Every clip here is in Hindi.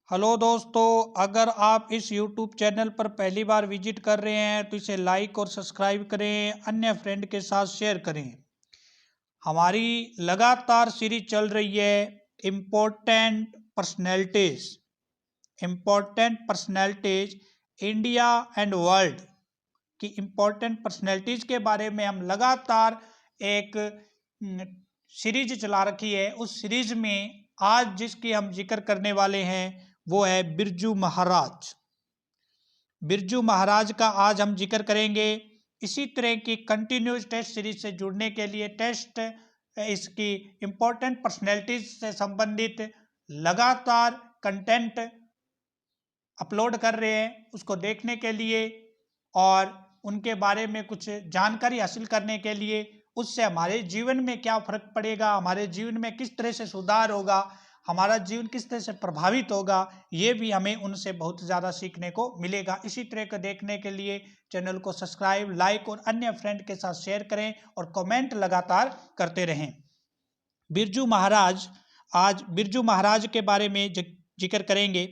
हेलो दोस्तों, अगर आप इस YouTube चैनल पर पहली बार विजिट कर रहे हैं तो इसे लाइक और सब्सक्राइब करें, अन्य फ्रेंड के साथ शेयर करें। हमारी लगातार सीरीज चल रही है important personalities. Important personalities India and world की इम्पोर्टेंट पर्सनैलिटीज के बारे में हम लगातार एक सीरीज चला रखी है। उस सीरीज में आज जिसकी हम जिक्र करने वाले हैं वो है बिरजू महाराज। बिरजू महाराज का आज हम जिक्र करेंगे। इसी तरह की कंटिन्यूस टेस्ट सीरीज से जुड़ने के लिए टेस्ट इसकी इम्पोर्टेंट पर्सनैलिटीज से संबंधित लगातार कंटेंट अपलोड कर रहे हैं। उसको देखने के लिए और उनके बारे में कुछ जानकारी हासिल करने के लिए, उससे हमारे जीवन में क्या फर्क पड़ेगा, हमारे जीवन में किस तरह से सुधार होगा, हमारा जीवन किस तरह से प्रभावित होगा, ये भी हमें उनसे बहुत ज़्यादा सीखने को मिलेगा। इसी तरह का देखने के लिए चैनल को सब्सक्राइब, लाइक और अन्य फ्रेंड के साथ शेयर करें और कमेंट लगातार करते रहें। बिरजू महाराज, आज बिरजू महाराज के बारे में जिक्र करेंगे।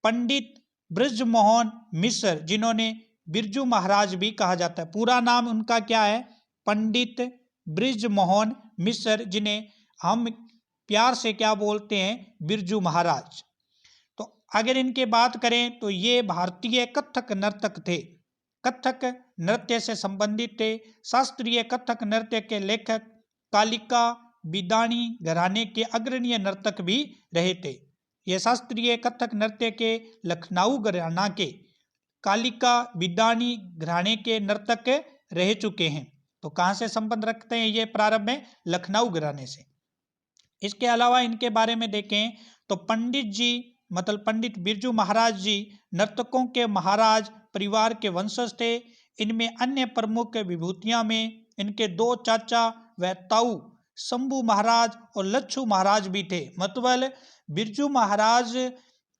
पंडित बृजमोहन मिश्र, जिन्होंने बिरजू महाराज भी कहा जाता है, पूरा नाम उनका क्या है? पंडित बृजमोहन मिश्र, जिन्हें हम प्यार से क्या बोलते हैं? बिरजू महाराज। तो अगर इनके बात करें तो ये भारतीय कथक नर्तक थे, कथक नृत्य से संबंधित थे। शास्त्रीय कथक नृत्य के लेखक, कालिका बिदाणी घराने के अग्रणीय नर्तक भी रहे थे। ये शास्त्रीय कथक नृत्य के लखनऊ घराना के कालिका बिदाणी घराने के नर्तक रह चुके हैं। तो कहाँ से संबंध रखते हैं ये? प्रारंभ में लखनऊ घराने से। इसके अलावा इनके बारे में देखें तो पंडित जी, मतलब पंडित बिरजू महाराज जी नर्तकों के महाराज परिवार के वंशज थे। इनमें अन्य प्रमुख विभूतियां में इनके दो चाचा व ताऊ शंभू महाराज और लच्छू महाराज भी थे। मतलब बिरजू महाराज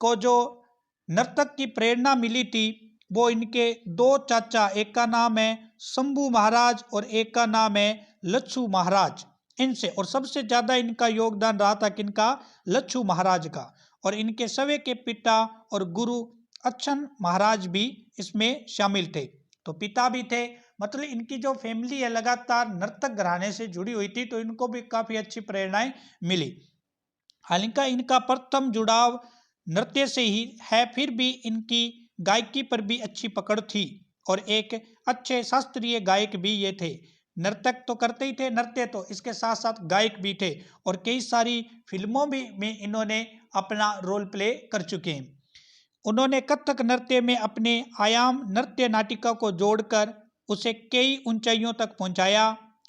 को जो नर्तक की प्रेरणा मिली थी वो इनके दो चाचा, एक का नाम है शंभू महाराज और एक का नाम है लच्छू महाराज, इनसे। और सबसे ज्यादा इनका योगदान रहा था किनका? लच्छू महाराज का। और इनके सवे के पिता और गुरु अच्छन महाराज भी इसमें शामिल थे। तो पिता भी थे, मतलब इनकी जो फैमिली है लगातार नर्तक घराने से जुड़ी हुई थी, तो इनको भी काफी अच्छी प्रेरणाएं मिली। हालांकि इनका प्रथम जुड़ाव नृत्य से ही है, फिर भी इनकी गायकी पर भी अच्छी पकड़ थी और एक अच्छे शास्त्रीय गायक भी ये थे। नर्तक तो करते ही थे, नृत्य तो, इसके साथ साथ गायक भी थे और कई सारी फिल्मों में इन्होंने अपना रोल प्ले कर चुके हैं। उन्होंने कथक नृत्य में अपने आयाम नृत्य नाटिका को जोड़कर उसे कई ऊंचाइयों तक पहुंचाया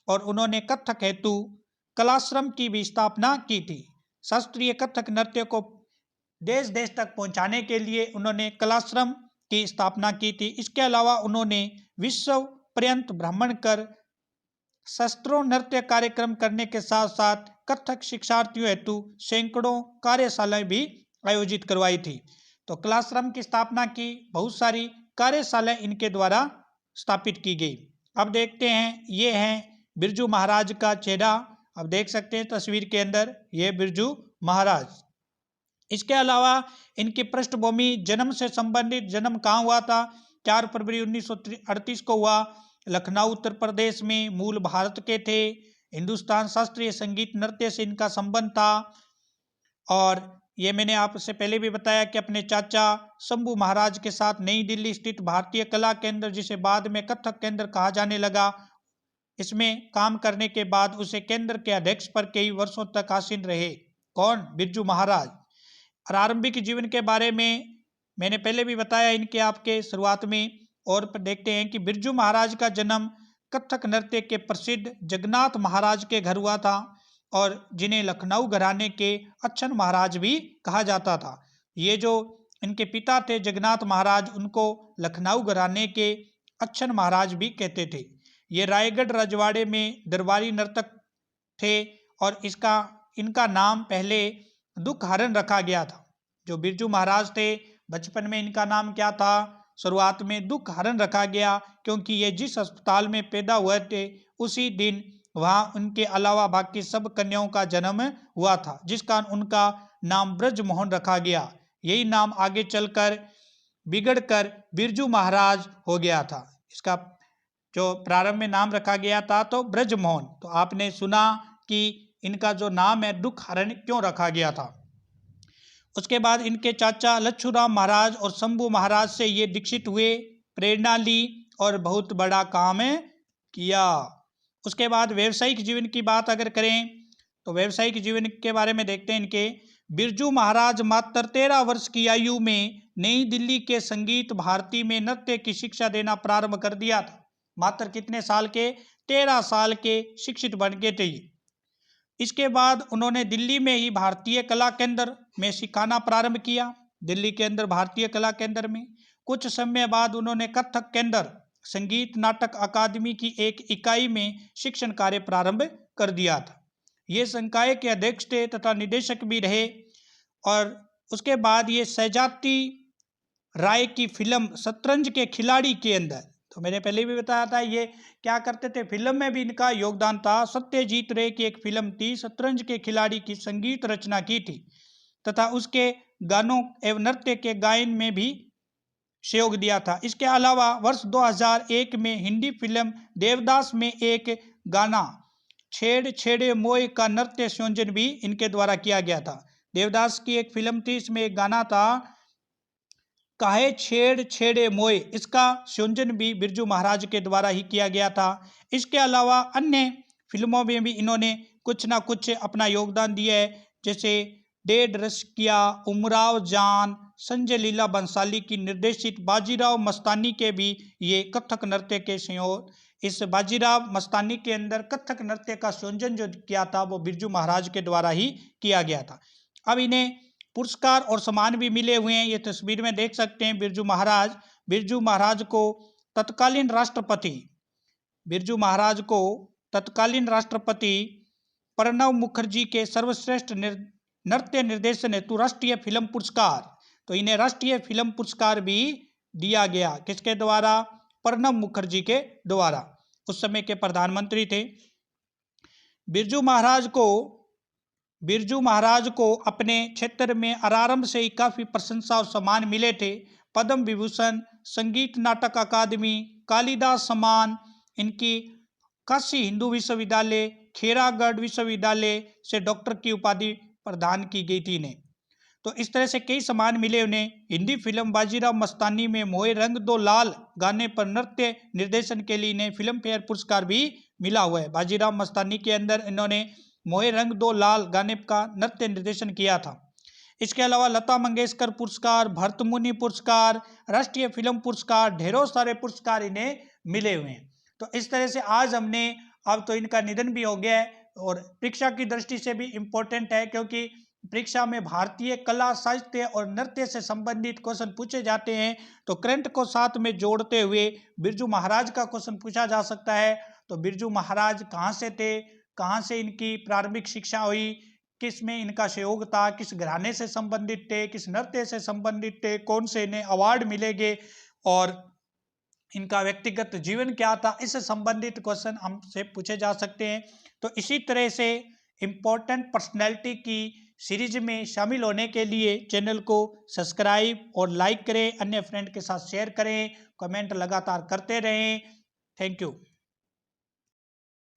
और उन्होंने कथक हेतु कलाश्रम की भी स्थापना की थी। शास्त्रीय कथक नृत्य को देश देश तक पहुंचाने के लिए उन्होंने कलाश्रम की स्थापना की थी। इसके अलावा उन्होंने विश्व पर्यंत भ्रमण कर शस्त्रों नृत्य कार्यक्रम करने के साथ साथ कथक शिक्षार्थियों हेतु सैकड़ों कार्यशालाएं भी आयोजित करवाई थी। तो क्लासरूम की स्थापना की, बहुत सारी कार्यशालाएं इनके द्वारा स्थापित की गई। अब देखते हैं, ये हैं बिरजू महाराज का चेहरा। अब देख सकते हैं तस्वीर के अंदर, ये बिरजू महाराज। इसके अलावा इनकी पृष्ठभूमि, जन्म से संबंधित, जन्म कहाँ हुआ था? 4 फरवरी 1938 को हुआ, लखनऊ उत्तर प्रदेश में। मूल भारत के थे। हिंदुस्तान शास्त्रीय संगीत नृत्य से इनका संबंध था। और ये मैंने आपसे पहले भी बताया कि अपने चाचा शंभू महाराज के साथ नई दिल्ली स्थित भारतीय कला केंद्र, जिसे बाद में कथक केंद्र कहा जाने लगा, इसमें काम करने के बाद उसे केंद्र के अध्यक्ष पर कई वर्षों तक आसीन रहे। कौन? बिरजू महाराज। आरंभिक जीवन के बारे में मैंने पहले भी बताया इनके आपके शुरुआत में। और देखते हैं कि बिरजू महाराज का जन्म कथक नृत्य के प्रसिद्ध जगन्नाथ महाराज के घर हुआ था और जिन्हें लखनऊ घराने के अच्छन महाराज भी कहा जाता था। ये जो इनके पिता थे जगन्नाथ महाराज, उनको लखनऊ घराने के अच्छन महाराज भी कहते थे। ये रायगढ़ रजवाड़े में दरबारी नर्तक थे और इनका नाम पहले दुख हरण रखा गया था। जो बिरजू महाराज थे, बचपन में इनका नाम क्या था? शुरुआत में दुख हरण रखा गया, क्योंकि ये जिस अस्पताल में पैदा हुए थे उसी दिन वहां उनके अलावा बाकी सब कन्याओं का जन्म हुआ था, जिस कारण उनका नाम ब्रजमोहन रखा गया। यही नाम आगे चलकर बिगड़कर बिरजू महाराज हो गया था। इसका जो प्रारंभ में नाम रखा गया था तो ब्रजमोहन। तो आपने सुना कि इनका जो नाम है दुखहरण क्यों रखा गया था। उसके बाद इनके चाचा लच्छूराम महाराज और शंभू महाराज से ये दीक्षित हुए, प्रेरणा ली और बहुत बड़ा काम किया। उसके बाद व्यवसायिक जीवन की बात अगर करें तो व्यवसायिक जीवन के बारे में देखते हैं इनके। बिरजू महाराज मात्र 13 वर्ष की आयु में नई दिल्ली के संगीत भारती में नृत्य की शिक्षा देना प्रारंभ कर दिया था। मात्र कितने साल के? 13 साल के शिक्षित बन गए थे। इसके बाद उन्होंने दिल्ली में ही भारतीय कला केंद्र में सिखाना प्रारंभ किया। दिल्ली के अंदर भारतीय कला केंद्र में कुछ समय बाद उन्होंने कथक केंद्र संगीत नाटक अकादमी की एक इकाई में शिक्षण कार्य प्रारंभ कर दिया था। ये संकाय के अध्यक्ष थे तथा निदेशक भी रहे। और उसके बाद ये सजाती राय की फिल्म शतरंज के खिलाड़ी के अंदर, तो मैंने पहले भी बताया था ये क्या करते थे, फिल्म में भी इनका योगदान था। सत्यजीत रे की एक फिल्म थी शतरंज के खिलाड़ी की संगीत रचना की थी तथा उसके गानों एवं नृत्य के गायन में भी सहयोग दिया था। इसके अलावा वर्ष 2001 में हिंदी फिल्म देवदास में एक गाना छेड़ छेड़े मोए का नृत्य संयोजन भी इनके द्वारा किया गया था। देवदास की एक फिल्म थी, इसमें एक गाना था काहे छेड़ छेड़े मोए, इसका संयोजन भी बिरजू महाराज के द्वारा ही किया गया था। इसके अलावा अन्य फिल्मों में भी इन्होंने कुछ ना कुछ अपना योगदान दिया है, जैसे डेढ़ रस किया, उमराव जान, संजय लीला बंसाली की निर्देशित बाजीराव मस्तानी के भी ये कथक नृत्य के संयोग। इस बाजीराव मस्तानी के अंदर कथक नृत्य का संयोजन जो किया था वो बिरजू महाराज के द्वारा ही किया गया था। अब इन्हें पुरस्कार और सम्मान भी मिले हुए हैं, ये तस्वीर में देख सकते हैं। बिरजू महाराज को तत्कालीन राष्ट्रपति प्रणब मुखर्जी के सर्वश्रेष्ठ नृत्य निर्देशन हेतु राष्ट्रीय फिल्म पुरस्कार, तो इन्हें राष्ट्रीय फिल्म पुरस्कार भी दिया गया। किसके द्वारा? प्रणब मुखर्जी के द्वारा, उस समय के प्रधानमंत्री थे। बिरजू महाराज को अपने क्षेत्र में आरंभ से ही काफी प्रशंसा और सम्मान मिले थे। पद्म विभूषण, संगीत नाटक अकादमी, कालिदास सम्मान, इनकी काशी हिंदू विश्वविद्यालय, खेरागढ़ विश्वविद्यालय से डॉक्टर की उपाधि प्रदान की गई थी इन्हें। तो इस तरह से कई सम्मान मिले उन्हें। हिंदी फिल्म बाजीराव मस्तानी में मोहे रंग दो लाल गाने पर नृत्य निर्देशन के लिए इन्हें फिल्म फेयर पुरस्कार भी मिला हुआ है। बाजीराव मस्तानी के अंदर इन्होंने मोहे रंग दो लाल गाने का नृत्य निर्देशन किया था। इसके अलावा लता मंगेशकर पुरस्कार, भरतमुनि पुरस्कार, राष्ट्रीय फिल्म पुरस्कार, ढेरों सारे पुरस्कार इन्हें मिले हुए हैं। तो इस तरह से आज हमने, अब तो इनका निधन भी हो गया है और परीक्षा की दृष्टि से भी इम्पोर्टेंट है, क्योंकि परीक्षा में भारतीय कला, साहित्य और नृत्य से संबंधित क्वेश्चन पूछे जाते हैं। तो करंट को साथ में जोड़ते हुए बिरजू महाराज का क्वेश्चन पूछा जा सकता है। तो बिरजू महाराज कहाँ से थे, कहाँ से इनकी प्रारंभिक शिक्षा हुई, किस में इनका सहयोग था, किस घराने से संबंधित थे, किस नृत्य से संबंधित थे, कौन से इन्हें अवार्ड मिलेंगे और इनका व्यक्तिगत जीवन क्या था, इससे संबंधित क्वेश्चन हमसे पूछे जा सकते हैं। तो इसी तरह से इम्पोर्टेंट पर्सनैलिटी की सीरीज में शामिल होने के लिए चैनल को सब्सक्राइब और लाइक करें, अन्य फ्रेंड के साथ शेयर करें, कमेंट लगातार करते रहें। Thank you.